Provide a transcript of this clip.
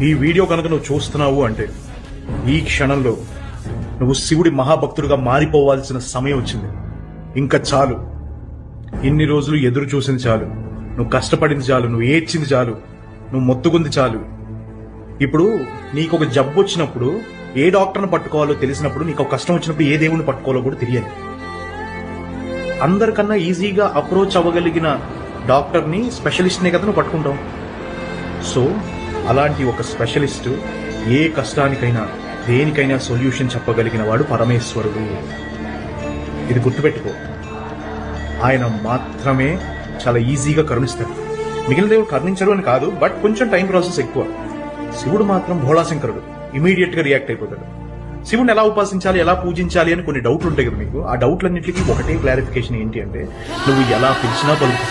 ఈ వీడియో కనుక నువ్వు చూస్తున్నావు అంటే ఈ క్షణంలో నువ్వు శివుడి మహాభక్తుడిగా మారిపోవాల్సిన సమయం వచ్చింది. ఇంకా చాలు. ఇన్ని రోజులు ఎదురు చూసింది చాలు, నువ్వు కష్టపడింది చాలు, నువ్వు ఏడ్చింది చాలు, నువ్వు మొత్తుకుంది చాలు. ఇప్పుడు నీకు ఒక జబ్బు వచ్చినప్పుడు ఏ డాక్టర్ని పట్టుకోవాలో తెలిసినప్పుడు, నీకు ఒక కష్టం వచ్చినప్పుడు ఏ దేవుడిని పట్టుకోవాలో కూడా తెలియాలి. అందరికన్నా ఈజీగా అప్రోచ్ అవ్వగలిగిన డాక్టర్ని, స్పెషలిస్ట్నే కదా నువ్వు పట్టుకుంటావు. సో అలాంటి ఒక స్పెషలిస్ట్ ఏ కష్టానికైనా దేనికైనా సొల్యూషన్ చెప్పగలిగిన వాడు పరమేశ్వరుడు. ఇది గుర్తుపెట్టుకో. ఆయన మాత్రమే చాలా ఈజీగా కరుణిస్తాడు. మిగిలిన దేవుడు కరుణించడు అని కాదు, బట్ కొంచెం టైం ప్రాసెస్ ఎక్కువ. శివుడు మాత్రం భోళాశంకరుడు, ఇమీడియట్ గా రియాక్ట్ అయిపోతాడు. శివుడిని ఎలా ఉపాసించాలి, ఎలా పూజించాలి అని కొన్ని డౌట్లు ఉంటాయి కదా మీకు. ఆ డౌట్లన్నింటికి ఒకటే క్లారిఫికేషన్ ఏంటి అంటే, నువ్వు ఎలా పిలిచినా పలుకు.